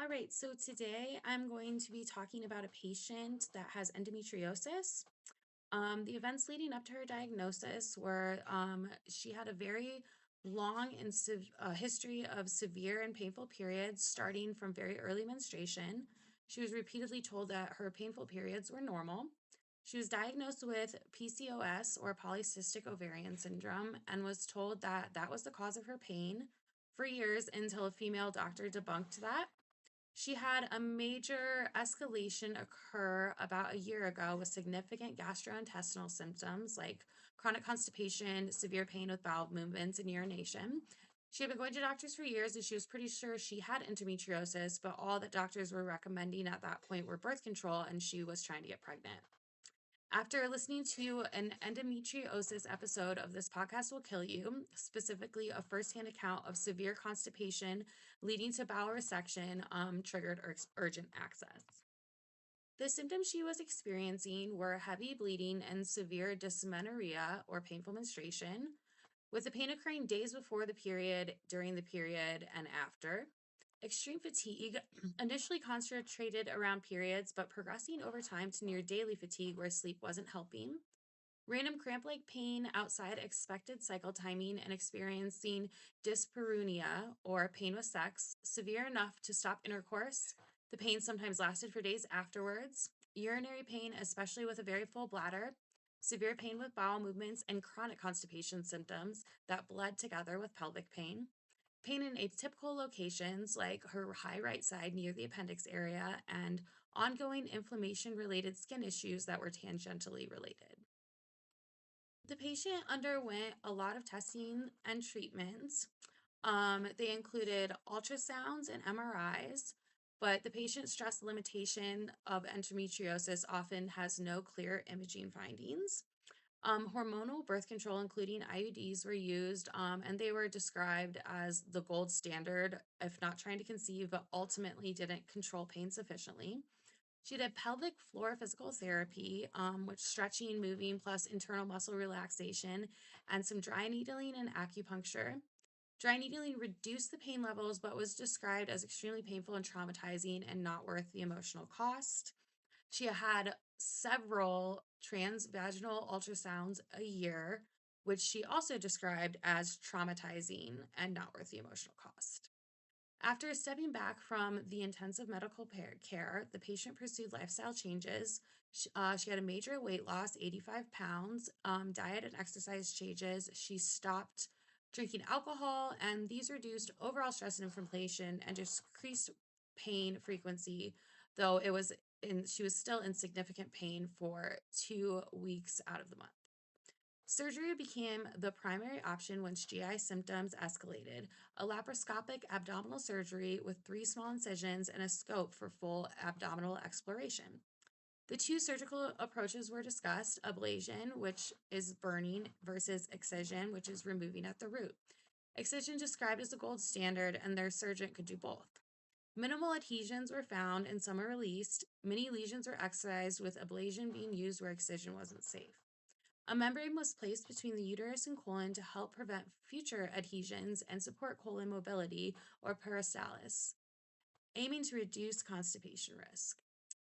All right, so today I'm going to be talking about a patient that has endometriosis. The events leading up to her diagnosis were she had a very long and history of severe and painful periods starting from very early menstruation. She was repeatedly told that her painful periods were normal. She was diagnosed with PCOS or polycystic ovarian syndrome and was told that that was the cause of her pain for years until a female doctor debunked that. She had a major escalation occur about a year ago with significant gastrointestinal symptoms like chronic constipation, severe pain with bowel movements, and urination. She had been going to doctors for years and she was pretty sure she had endometriosis, but all that doctors were recommending at that point were birth control and she was trying to get pregnant. After listening to an endometriosis episode of This Podcast Will Kill You, specifically a firsthand account of severe constipation leading to bowel resection, triggered urgent access. The symptoms she was experiencing were heavy bleeding and severe dysmenorrhea or painful menstruation, with the pain occurring days before the period, during the period, and after. Extreme fatigue, initially concentrated around periods, but progressing over time to near daily fatigue where sleep wasn't helping. Random cramp like pain outside expected cycle timing and experiencing dyspareunia or pain with sex, severe enough to stop intercourse. The pain sometimes lasted for days afterwards. Urinary pain, especially with a very full bladder. Severe pain with bowel movements and chronic constipation symptoms that bled together with pelvic pain. Pain in atypical locations like her high right side near the appendix area, and ongoing inflammation related skin issues that were tangentially related. The patient underwent a lot of testing and treatments. They included ultrasounds and MRIs, but the patient stress limitation of endometriosis often has no clear imaging findings. Hormonal birth control, including IUDs, were used, and they were described as the gold standard, if not trying to conceive, but ultimately didn't control pain sufficiently. She did pelvic floor physical therapy, which stretching, moving, plus internal muscle relaxation, and some dry needling and acupuncture. Dry needling reduced the pain levels, but was described as extremely painful and traumatizing and not worth the emotional cost. She had several transvaginal ultrasounds a year, which she also described as traumatizing and not worth the emotional cost. After stepping back from the intensive medical care, the patient pursued lifestyle changes. She had a major weight loss, 85 pounds, diet and exercise changes. She stopped drinking alcohol, and these reduced overall stress and inflammation and decreased pain frequency, though she was still in significant pain for 2 weeks out of the month. Surgery became the primary option once GI symptoms escalated, a laparoscopic abdominal surgery with 3 small incisions and a scope for full abdominal exploration. The two surgical approaches were discussed: ablation, which is burning, versus excision, which is removing at the root. Excision described as the gold standard, and their surgeon could do both. Minimal adhesions were found and some were released. Many lesions were excised, with ablation being used where excision wasn't safe. A membrane was placed between the uterus and colon to help prevent future adhesions and support colon mobility or peristalsis, aiming to reduce constipation risk.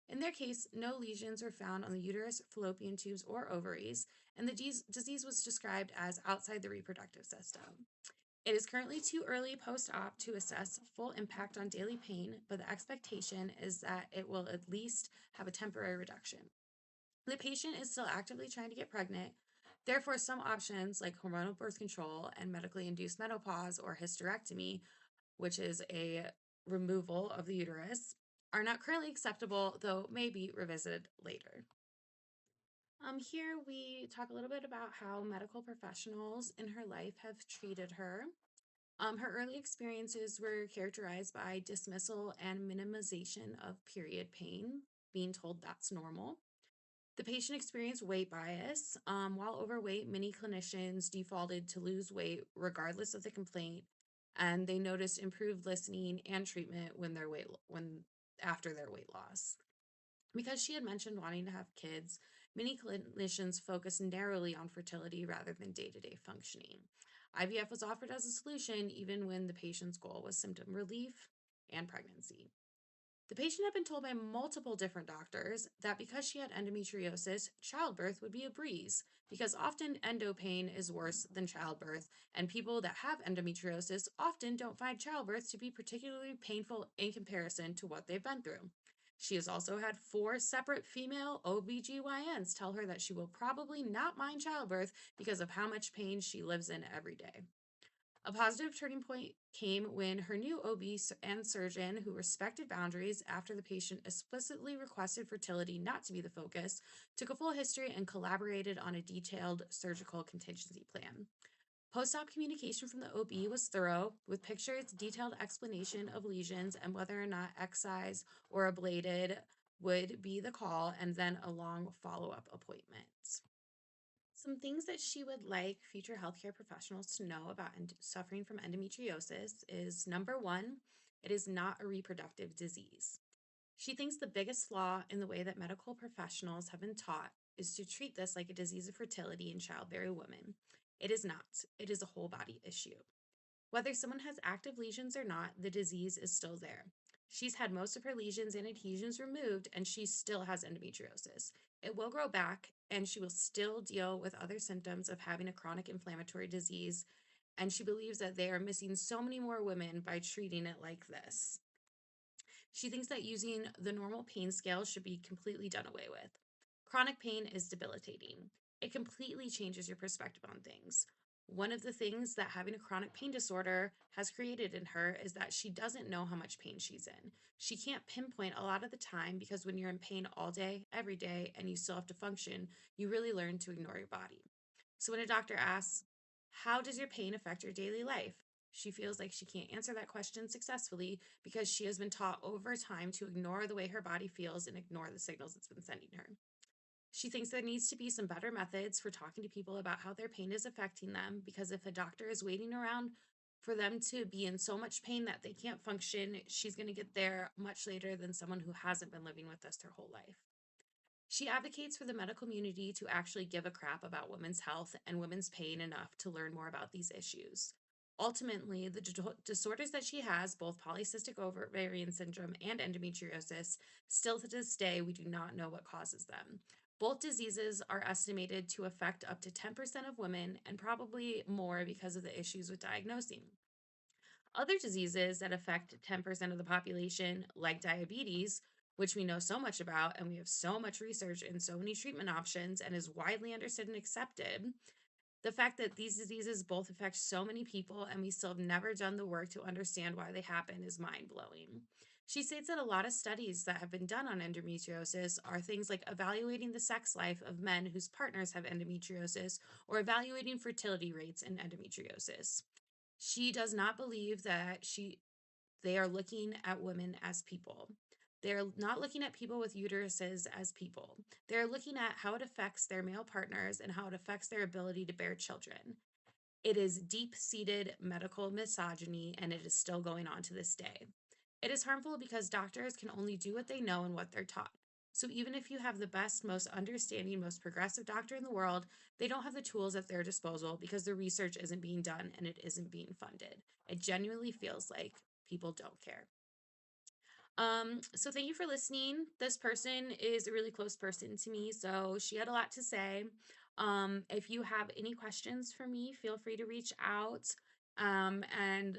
In their case, no lesions were found on the uterus, fallopian tubes, or ovaries, and the disease was described as outside the reproductive system. It is currently too early post-op to assess full impact on daily pain, but the expectation is that it will at least have a temporary reduction. The patient is still actively trying to get pregnant. Therefore, some options like hormonal birth control and medically induced menopause or hysterectomy, which is a removal of the uterus, are not currently acceptable, though may be revisited later. Here we talk a little bit about how medical professionals in her life have treated her. Her early experiences were characterized by dismissal and minimization of period pain, being told that's normal. The patient experienced weight bias. While overweight, many clinicians defaulted to lose weight regardless of the complaint, and they noticed improved listening and treatment when after their weight loss. Because she had mentioned wanting to have kids, many clinicians focused narrowly on fertility rather than day-to-day functioning. IVF was offered as a solution even when the patient's goal was symptom relief and pregnancy. The patient had been told by multiple different doctors that because she had endometriosis, childbirth would be a breeze, because often endo pain is worse than childbirth, and people that have endometriosis often don't find childbirth to be particularly painful in comparison to what they've been through. She has also had four separate female OBGYNs tell her that she will probably not mind childbirth because of how much pain she lives in every day. A positive turning point came when her new OB and surgeon, who respected boundaries after the patient explicitly requested fertility not to be the focus, took a full history and collaborated on a detailed surgical contingency plan. Post op communication from the OB was thorough, with pictures, detailed explanation of lesions, and whether or not excised or ablated would be the call, and then a long follow up appointment. Some things that she would like future healthcare professionals to know about suffering from endometriosis is number one, it is not a reproductive disease. She thinks the biggest flaw in the way that medical professionals have been taught is to treat this like a disease of fertility in childbearing women. It is not, it is a whole body issue. Whether someone has active lesions or not, the disease is still there. She's had most of her lesions and adhesions removed, and she still has endometriosis. It will grow back, and she will still deal with other symptoms of having a chronic inflammatory disease. And she believes that they are missing so many more women by treating it like this. She thinks that using the normal pain scale should be completely done away with. Chronic pain is debilitating. It completely changes your perspective on things. One of the things that having a chronic pain disorder has created in her is that she doesn't know how much pain she's in. She can't pinpoint a lot of the time because when you're in pain all day, every day, and you still have to function, you really learn to ignore your body. So when a doctor asks, how does your pain affect your daily life? She feels like she can't answer that question successfully because she has been taught over time to ignore the way her body feels and ignore the signals it's been sending her. She thinks there needs to be some better methods for talking to people about how their pain is affecting them, because if a doctor is waiting around for them to be in so much pain that they can't function, she's going to get there much later than someone who hasn't been living with this their whole life. She advocates for the medical community to actually give a crap about women's health and women's pain enough to learn more about these issues. Ultimately, the disorders that she has, both polycystic ovarian syndrome and endometriosis, still to this day, we do not know what causes them. Both diseases are estimated to affect up to 10% of women and probably more because of the issues with diagnosing. Other diseases that affect 10% of the population, like diabetes, which we know so much about and we have so much research and so many treatment options and is widely understood and accepted, the fact that these diseases both affect so many people and we still have never done the work to understand why they happen is mind blowing. She states that a lot of studies that have been done on endometriosis are things like evaluating the sex life of men whose partners have endometriosis or evaluating fertility rates in endometriosis. She does not believe that they are looking at women as people. They're not looking at people with uteruses as people. They're looking at how it affects their male partners and how it affects their ability to bear children. It is deep seated medical misogyny, and it is still going on to this day. It is harmful because doctors can only do what they know and what they're taught. So even if you have the best, most understanding, most progressive doctor in the world, they don't have the tools at their disposal because the research isn't being done and it isn't being funded. It genuinely feels like people don't care. So thank you for listening. This person is a really close person to me, so she had a lot to say. If you have any questions for me, feel free to reach out. And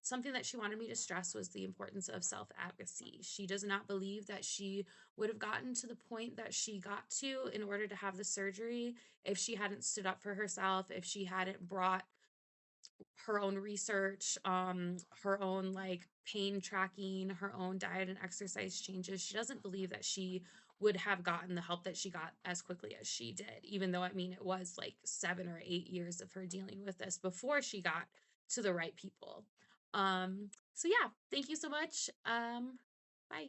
something that she wanted me to stress was the importance of self-advocacy. She does not believe that she would have gotten to the point that she got to in order to have the surgery if she hadn't stood up for herself, if she hadn't brought her own research, her own like pain tracking, her own diet and exercise changes. She doesn't believe that she would have gotten the help that she got as quickly as she did, even though I mean it was like 7 or 8 years of her dealing with this before she got to the right people. So yeah, thank you so much. Bye.